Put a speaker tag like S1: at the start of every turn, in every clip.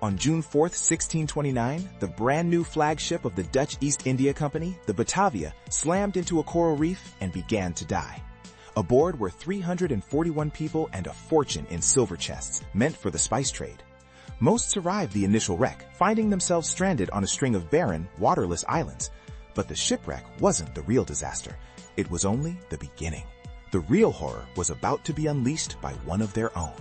S1: On June 4, 1629, the brand new flagship of the Dutch East India Company, the Batavia, slammed into a coral reef and began to die. Aboard were 341 people and a fortune in silver chests, meant for the spice trade. Most survived the initial wreck, finding themselves stranded on a string of barren, waterless islands. But the shipwreck wasn't the real disaster. It was only the beginning. The real horror was about to be unleashed by one of their own.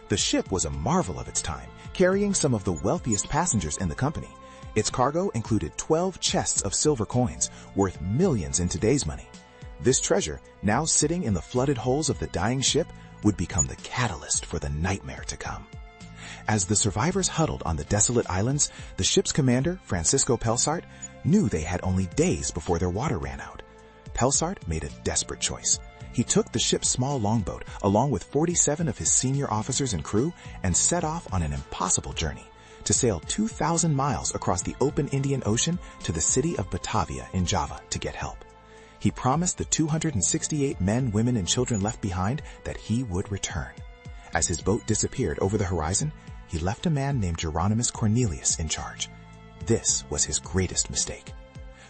S1: The ship was a marvel of its time, carrying some of the wealthiest passengers in the company. Its cargo included 12 chests of silver coins, worth millions in today's money. This treasure, now sitting in the flooded hulls of the dying ship, would become the catalyst for the nightmare to come. As the survivors huddled on the desolate islands, the ship's commander, Francisco Pelsart, knew they had only days before their water ran out. Pelsart made a desperate choice. He took the ship's small longboat along with 47 of his senior officers and crew and set off on an impossible journey to sail 2,000 miles across the open Indian Ocean to the city of Batavia in Java to get help. He promised the 268 men, women, and children left behind that he would return. As his boat disappeared over the horizon, he left a man named Geronimus Cornelius in charge. This was his greatest mistake.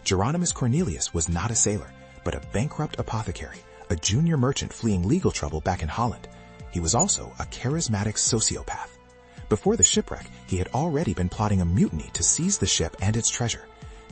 S1: Geronimus Cornelius was not a sailor, but a bankrupt apothecary, a junior merchant fleeing legal trouble back in Holland. He was also a charismatic sociopath. Before the shipwreck, he had already been plotting a mutiny to seize the ship and its treasure.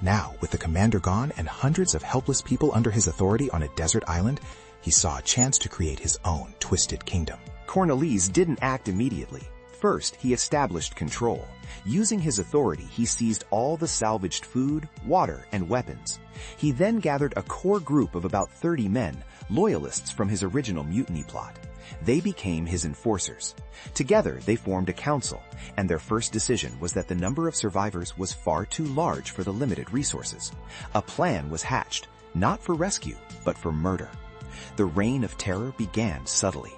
S1: Now, with the commander gone and hundreds of helpless people under his authority on a desert island, he saw a chance to create his own twisted kingdom.
S2: Cornelius didn't act immediately. First, he established control. Using his authority, he seized all the salvaged food, water, and weapons. He then gathered a core group of about 30 men, loyalists from his original mutiny plot. They became his enforcers. Together, they formed a council, and their first decision was that the number of survivors was far too large for the limited resources. A plan was hatched, not for rescue, but for murder. The reign of terror began subtly.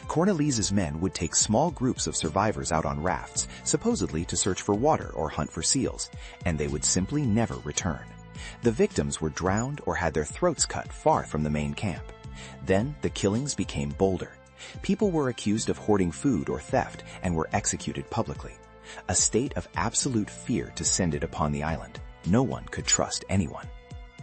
S2: Cornelius's men would take small groups of survivors out on rafts, supposedly to search for water or hunt for seals, and they would simply never return. The victims were drowned or had their throats cut far from the main camp. Then the killings became bolder. People were accused of hoarding food or theft and were executed publicly. A state of absolute fear descended upon the island. No one could trust anyone.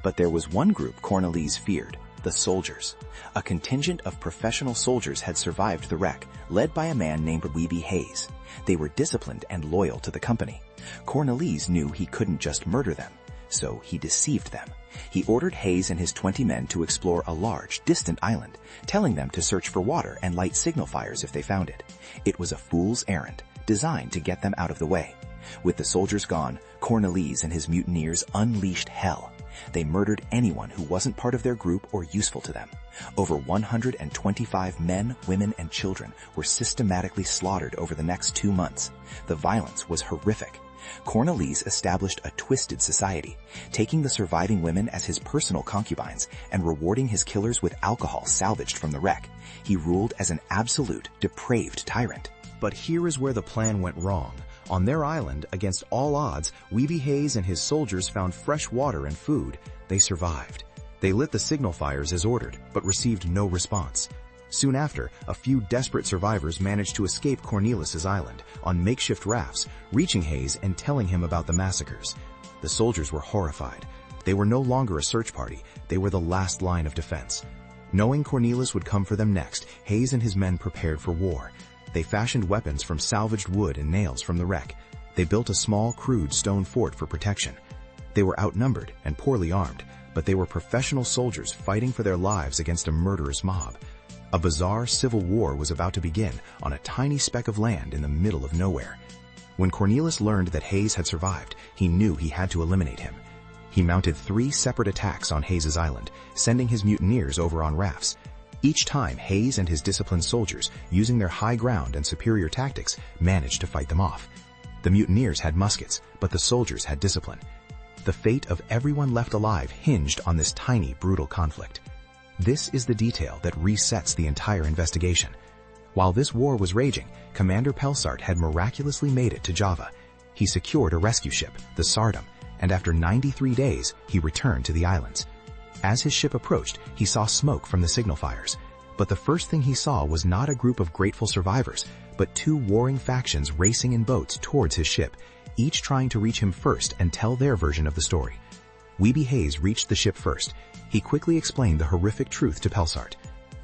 S2: But there was one group Cornelius feared: the soldiers. A contingent of professional soldiers had survived the wreck, led by a man named Weeby Hayes. They were disciplined and loyal to the company. Cornelius knew he couldn't just murder them, so he deceived them. He ordered Hayes and his 20 men to explore a large, distant island, telling them to search for water and light signal fires if they found it. It was a fool's errand, designed to get them out of the way. With the soldiers gone, Cornelius and his mutineers unleashed hell. They murdered anyone who wasn't part of their group or useful to them. Over 125 men, women, and children were systematically slaughtered over the next 2 months. The violence was horrific. Cornelius established a twisted society, taking the surviving women as his personal concubines and rewarding his killers with alcohol salvaged from the wreck. He ruled as an absolute, depraved tyrant.
S3: But here is where the plan went wrong. On their island, against all odds, Weeby Hayes and his soldiers found fresh water and food. They survived. They lit the signal fires as ordered, but received no response. Soon after, a few desperate survivors managed to escape Cornelius's island on makeshift rafts, reaching Hayes and telling him about the massacres. The soldiers were horrified. They were no longer a search party. They were the last line of defense. Knowing Cornelius would come for them next, Hayes and his men prepared for war. They fashioned weapons from salvaged wood and nails from the wreck. They built a small, crude stone fort for protection. They were outnumbered and poorly armed, but they were professional soldiers fighting for their lives against a murderous mob. A bizarre civil war was about to begin on a tiny speck of land in the middle of nowhere. When Cornelius learned that Hayes had survived, he knew he had to eliminate him. He mounted 3 separate attacks on Hayes's island, sending his mutineers over on rafts. Each time, Hayes and his disciplined soldiers, using their high ground and superior tactics, managed to fight them off. The mutineers had muskets, but the soldiers had discipline. The fate of everyone left alive hinged on this tiny, brutal conflict. This is the detail that resets the entire investigation. While this war was raging, Commander Pelsart had miraculously made it to Java. He secured a rescue ship, the Sardam, and after 93 days, he returned to the islands. As his ship approached, he saw smoke from the signal fires. But the first thing he saw was not a group of grateful survivors, but two warring factions racing in boats towards his ship, each trying to reach him first and tell their version of the story. Weeby Hayes reached the ship first. He quickly explained the horrific truth to Pelsart.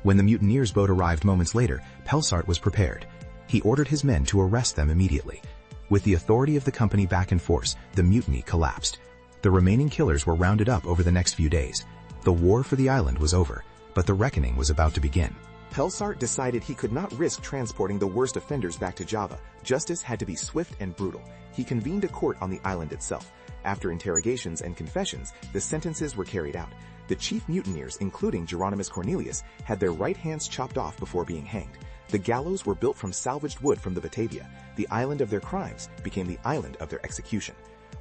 S3: When the mutineers' boat arrived moments later, Pelsart was prepared. He ordered his men to arrest them immediately. With the authority of the company back in force, the mutiny collapsed. The remaining killers were rounded up over the next few days. The war for the island was over, but the reckoning was about to begin.
S1: Pelsart decided he could not risk transporting the worst offenders back to Java. Justice had to be swift and brutal. He convened a court on the island itself. After interrogations and confessions, the sentences were carried out. The chief mutineers, including Geronimus Cornelius, had their right hands chopped off before being hanged. The gallows were built from salvaged wood from the Batavia. The island of their crimes became the island of their execution.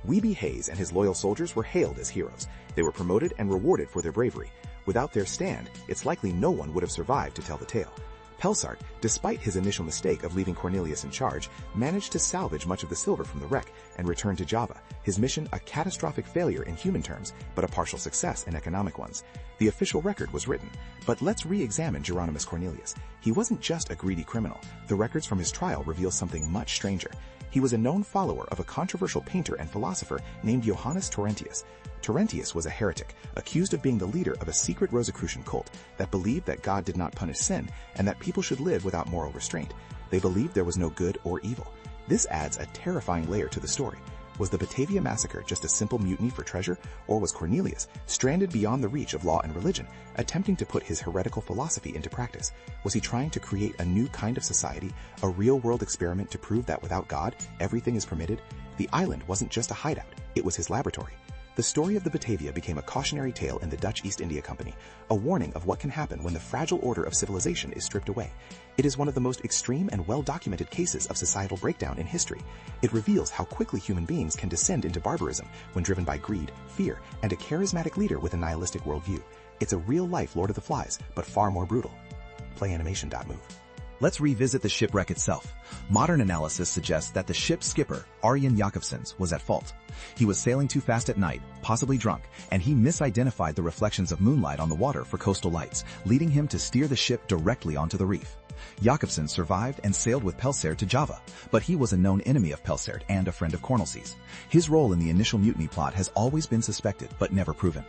S1: Weeby Hayes and his loyal soldiers were hailed as heroes. They were promoted and rewarded for their bravery. Without their stand, it's likely no one would have survived to tell the tale. Pelsart, despite his initial mistake of leaving Cornelius in charge, managed to salvage much of the silver from the wreck and return to Java. His mission a catastrophic failure in human terms, but a partial success in economic ones. The official record was written, but let's re-examine Geronimus Cornelius. He wasn't just a greedy criminal. The records from his trial reveal something much stranger. He was a known follower of a controversial painter and philosopher named Johannes Terentius. Terentius was a heretic, accused of being the leader of a secret Rosicrucian cult that believed that God did not punish sin and that people should live without moral restraint. They believed there was no good or evil. This adds a terrifying layer to the story. Was the Batavia massacre just a simple mutiny for treasure, or was Cornelius, stranded beyond the reach of law and religion, attempting to put his heretical philosophy into practice? Was he trying to create a new kind of society, a real-world experiment to prove that without God, everything is permitted? The island wasn't just a hideout, it was his laboratory. The story of the Batavia became a cautionary tale in the Dutch East India Company, a warning of what can happen when the fragile order of civilization is stripped away. It is one of the most extreme and well-documented cases of societal breakdown in history. It reveals how quickly human beings can descend into barbarism when driven by greed, fear, and a charismatic leader with a nihilistic worldview. It's a real-life Lord of the Flies, but far more brutal. PlayAnimation.move.
S3: Let's revisit the shipwreck itself. Modern analysis suggests that the ship's skipper, Arjen Jacobsens, was at fault. He was sailing too fast at night, possibly drunk, and he misidentified the reflections of moonlight on the water for coastal lights, leading him to steer the ship directly onto the reef. Jacobsen survived and sailed with Pelsart to Java, but he was a known enemy of Pelsart and a friend of Cornelius. His role in the initial mutiny plot has always been suspected but never proven.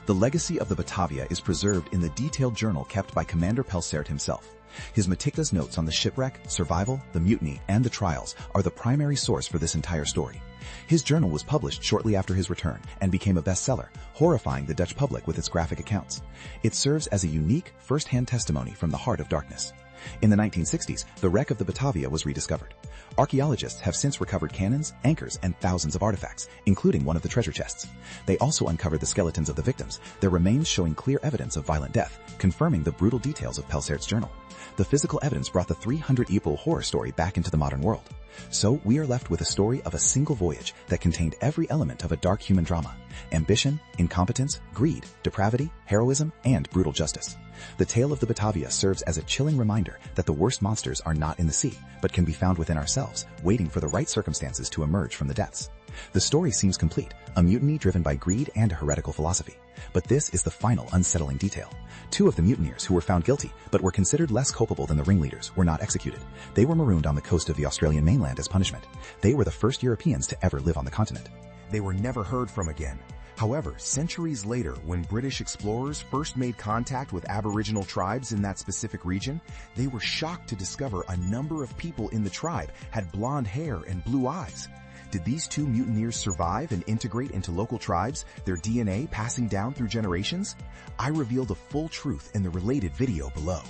S3: The legacy of the Batavia is preserved in the detailed journal kept by Commander Pelsart himself. His meticulous notes on the shipwreck, survival, the mutiny, and the trials are the primary source for this entire story. His journal was published shortly after his return and became a bestseller, horrifying the Dutch public with its graphic accounts. It serves as a unique, first-hand testimony from the heart of darkness. In the 1960s, the wreck of the Batavia was rediscovered. Archaeologists have since recovered cannons, anchors, and thousands of artifacts, including one of the treasure chests. They also uncovered the skeletons of the victims, their remains showing clear evidence of violent death, confirming the brutal details of Pelsart's journal. The physical evidence brought the 300-year-old horror story back into the modern world. So we are left with a story of a single voyage that contained every element of a dark human drama: ambition, incompetence, greed, depravity, heroism, and brutal justice. The tale of the Batavia serves as a chilling reminder that the worst monsters are not in the sea, but can be found within ourselves, waiting for the right circumstances to emerge from the depths. The story seems complete, a mutiny driven by greed and a heretical philosophy. But this is the final unsettling detail. 2 of the mutineers who were found guilty, but were considered less culpable than the ringleaders, were not executed. They were marooned on the coast of the Australian mainland as punishment. They were the first Europeans to ever live on the continent.
S2: They were never heard from again. However, centuries later, when British explorers first made contact with Aboriginal tribes in that specific region, they were shocked to discover a number of people in the tribe had blonde hair and blue eyes. Did these 2 mutineers survive and integrate into local tribes, their DNA passing down through generations? I reveal the full truth in the related video below.